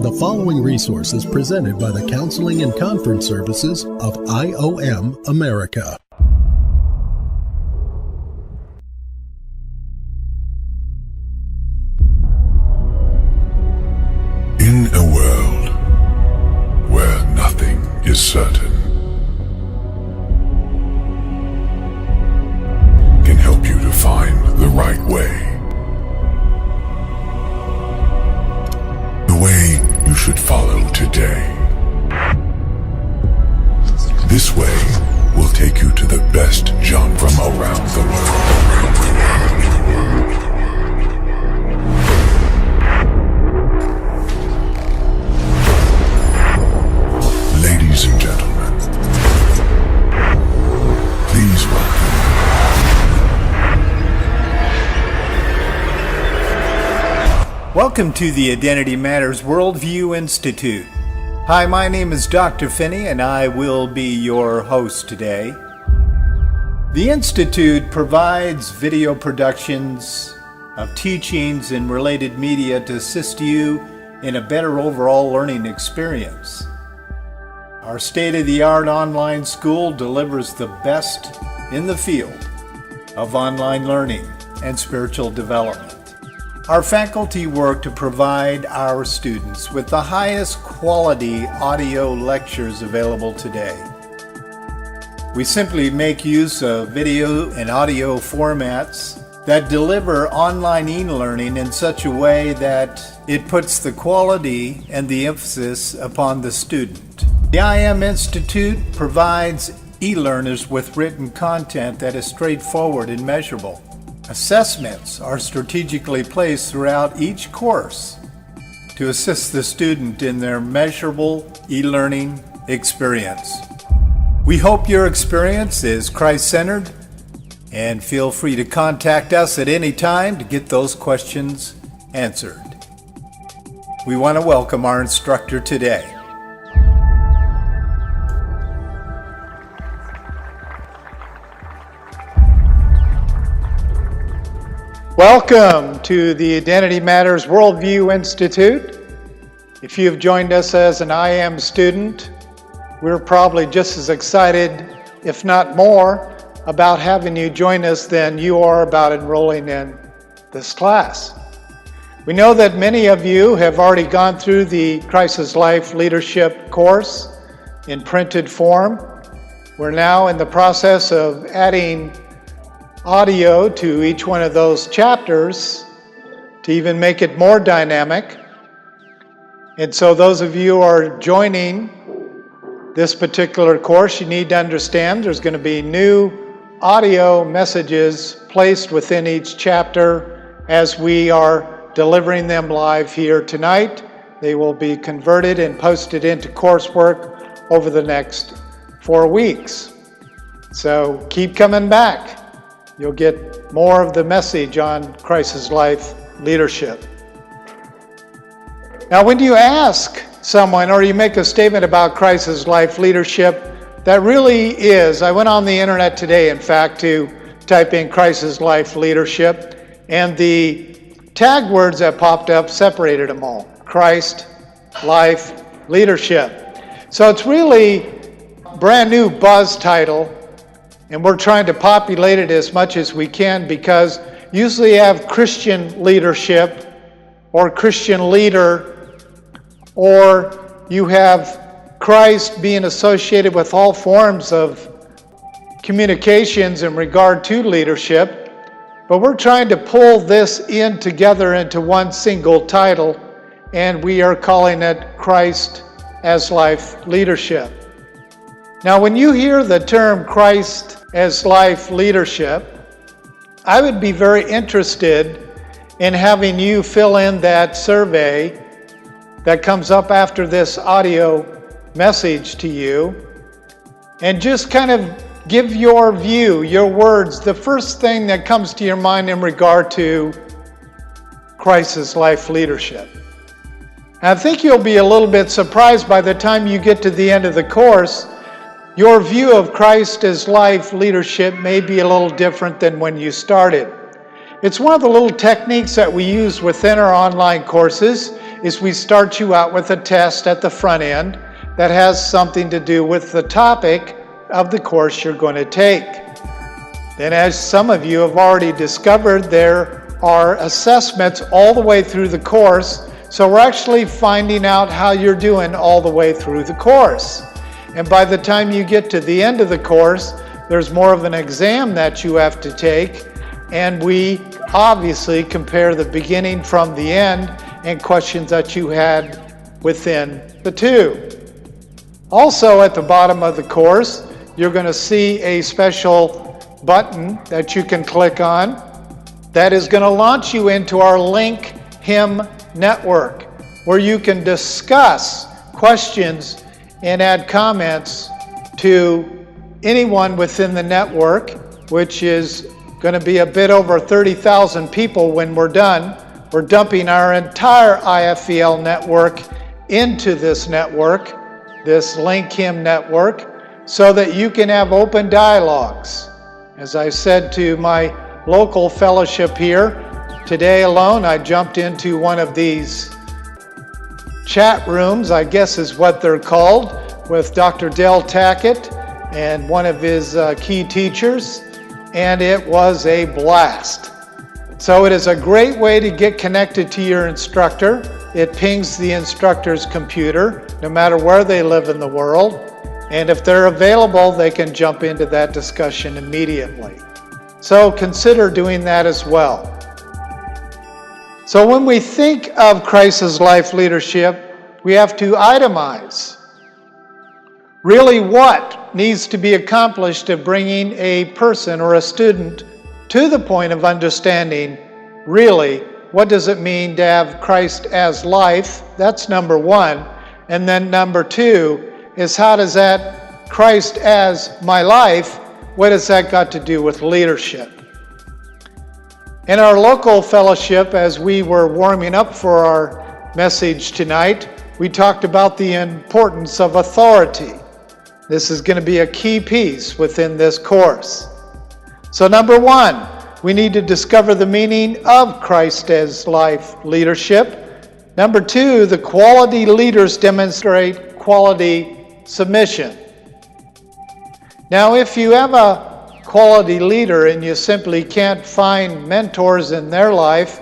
The following resource is presented by the Counseling and Conference Services of IOM America. In a world where nothing is certain, can help you to find the right way. The way you should follow today. This way will take you to the best genre from around the world. Ladies and gentlemen, please welcome. Welcome to the Identity Matters Worldview Institute. Hi, my name is Dr. Phinney, and I will be your host today. The Institute provides video productions of teachings and related media to assist you in a better overall learning experience. Our state-of-the-art online school delivers the best in the field of online learning and spiritual development. Our faculty work to provide our students with the highest quality audio lectures available today. We simply make use of video and audio formats that deliver online e-learning in such a way that it puts the quality and the emphasis upon the student. The IOM Institute provides e-learners with written content that is straightforward and measurable. Assessments are strategically placed throughout each course to assist the student in their measurable e-learning experience. We hope your experience is Christ-centered, and feel free to contact us at any time to get those questions answered. We want to welcome our instructor today. Welcome to the Identity Matters Worldview Institute. If you've joined us as an IM student, we're probably just as excited, if not more, about having you join us than you are about enrolling in this class. We know that many of you have already gone through the Crisis Life Leadership course in printed form. We're now in the process of adding audio to each one of those chapters to even make it more dynamic. And so those of you who are joining this particular course, you need to understand there's going to be new audio messages placed within each chapter as we are delivering them live here tonight. They will be converted and posted into coursework over the next 4 weeks. So keep coming back. You'll get more of the message on Crisis Life Leadership. Now, when you ask someone or you make a statement about Crisis Life Leadership, that really is, I went on the internet today, in fact, to type in Crisis Life Leadership, and the tag words that popped up separated them all. Christ, Life, Leadership. So it's really a brand new buzz title, and we're trying to populate it as much as we can because usually you have Christian leadership or Christian leader, or you have Christ being associated with all forms of communications in regard to leadership. But we're trying to pull this in together into one single title, and we are calling it Christ as Life Leadership. Now, when you hear the term Christ as Life Leadership, I would be very interested in having you fill in that survey that comes up after this audio message to you, and just kind of give your view, your words, the first thing that comes to your mind in regard to Christ's Life Leadership. And I think you'll be a little bit surprised by the time you get to the end of the course. Your view of Christ as Life Leadership may be a little different than when you started. It's one of the little techniques that we use within our online courses is we start you out with a test at the front end that has something to do with the topic of the course you're going to take. Then, as some of you have already discovered, there are assessments all the way through the course, so we're actually finding out how you're doing all the way through the course. And by the time you get to the end of the course, there's more of an exam that you have to take, and we obviously compare the beginning from the end and questions that you had within the two. Also, at the bottom of the course, you're going to see a special button that you can click on that is going to launch you into our Link Him network, where you can discuss questions and add comments to anyone within the network, which is going to be a bit over 30,000 people when we're done. We're dumping our entire IFEL network into this network, this Link Him network, so that you can have open dialogues. As I said to my local fellowship here, today alone I jumped into one of these chat rooms, I guess is what they're called, with Dr. Dale Tackett and one of his key teachers, and it was a blast. So it is a great way to get connected to your instructor. It pings the instructor's computer, no matter where they live in the world, and if they're available, they can jump into that discussion immediately. So consider doing that as well. So when we think of crisis life leadership, we have to itemize really what needs to be accomplished of bringing a person or a student to the point of understanding really what does it mean to have Christ as life. That's number one. And then number two is how does that Christ as my life, what has that got to do with leadership? In our local fellowship, as we were warming up for our message tonight, we talked about the importance of authority. This is going to be a key piece within this course. So number one, we need to discover the meaning of Christ as life leadership. Number two, the quality leaders demonstrate quality submission. Now, if you have a quality leader and you simply can't find mentors in their life,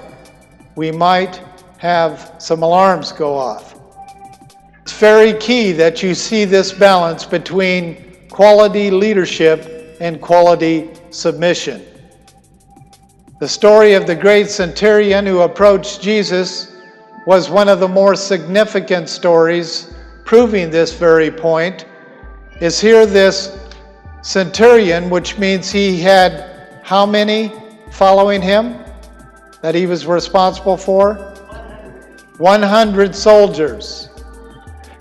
we might have some alarms go off. It's very key that you see this balance between quality leadership and quality submission. The story of the great centurion who approached Jesus was one of the more significant stories proving this very point. Is here this centurion, which means he had how many following him that he was responsible for? 100 soldiers.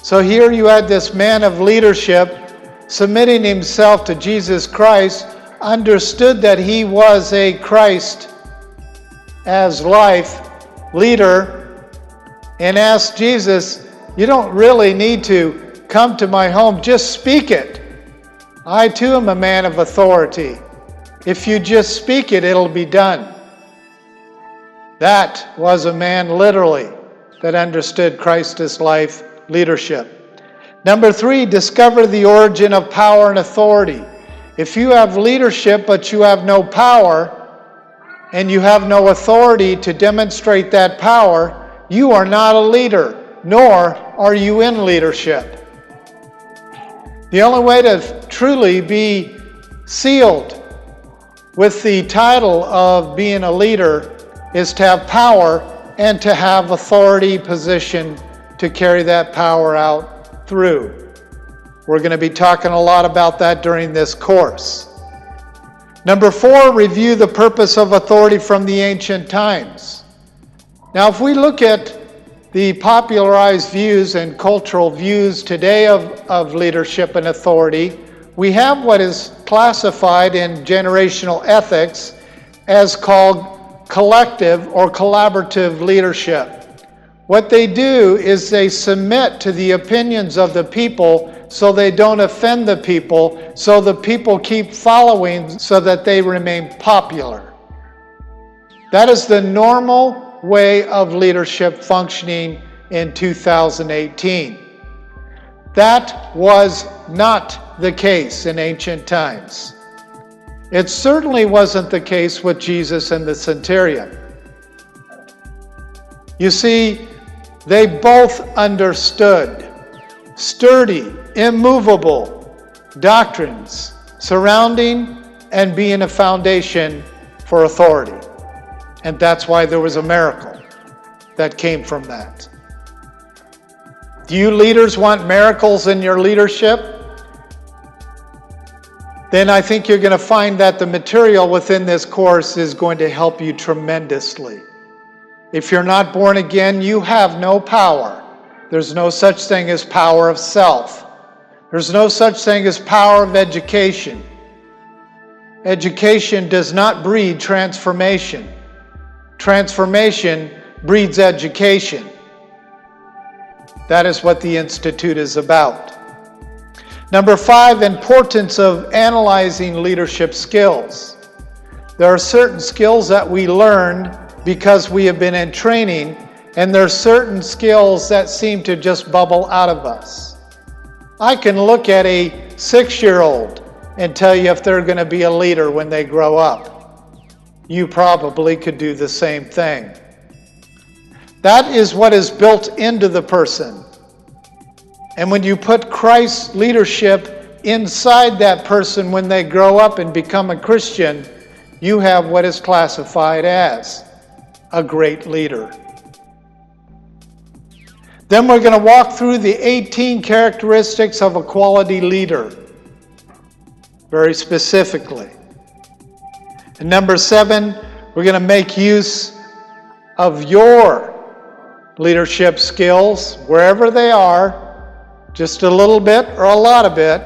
So here you had this man of leadership submitting himself to Jesus Christ, understood that he was a Christ as life leader, and asked Jesus, you don't really need to come to my home, just speak it. I too am a man of authority. If you just speak it, it'll be done. That was a man literally that understood Christ as life leadership. Number three, discover the origin of power and authority. If you have leadership but you have no power and you have no authority to demonstrate that power, you are not a leader, nor are you in leadership. The only way to truly be sealed with the title of being a leader is to have power and to have authority position to carry that power out through. We're going to be talking a lot about that during this course. Number four, review the purpose of authority from the ancient times. Now, if we look at the popularized views and cultural views today of leadership and authority, we have what is classified in generational ethics as called collective or collaborative leadership. What they do is they submit to the opinions of the people so they don't offend the people, so the people keep following so that they remain popular. That is the normal way of leadership functioning in 2018. That was not the case in ancient times. It certainly wasn't the case with Jesus and the centurion. You see, they both understood sturdy, immovable doctrines surrounding and being a foundation for authority. And that's why there was a miracle that came from that. Do you leaders want miracles in your leadership? Then I think you're going to find that the material within this course is going to help you tremendously. If you're not born again, you have no power. There's no such thing as power of self. There's no such thing as power of education. Education does not breed transformation. Transformation breeds education. That is what the Institute is about. Number 5, importance of analyzing leadership skills. There are certain skills that we learn because we have been in training, and there are certain skills that seem to just bubble out of us. I can look at a 6-year-old and tell you if they're going to be a leader when they grow up. You probably could do the same thing. That is what is built into the person. And when you put Christ's leadership inside that person when they grow up and become a Christian, you have what is classified as a great leader. Then we're going to walk through the 18 characteristics of a quality leader, very specifically. And number 7, we're going to make use of your leadership skills, wherever they are, just a little bit or a lot of it,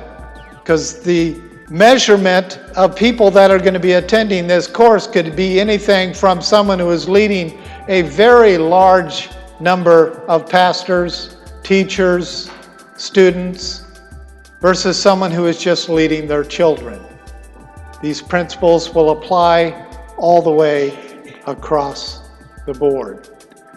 because the measurement of people that are going to be attending this course could be anything from someone who is leading a very large number of pastors, teachers, students, versus someone who is just leading their children. These principles will apply all the way across the board.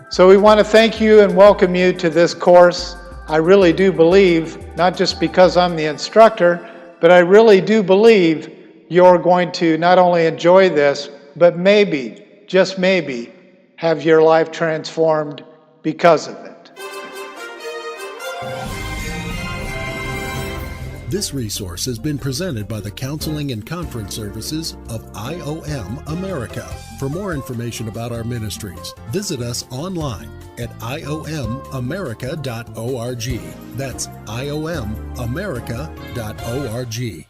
So we want to thank you and welcome you to this course. I really do believe, not just because I'm the instructor, but I really do believe you're going to not only enjoy this, but maybe, just maybe, have your life transformed because of it. This resource has been presented by the Counseling and Conference Services of IOM America. For more information about our ministries, visit us online at iomamerica.org. That's iomamerica.org.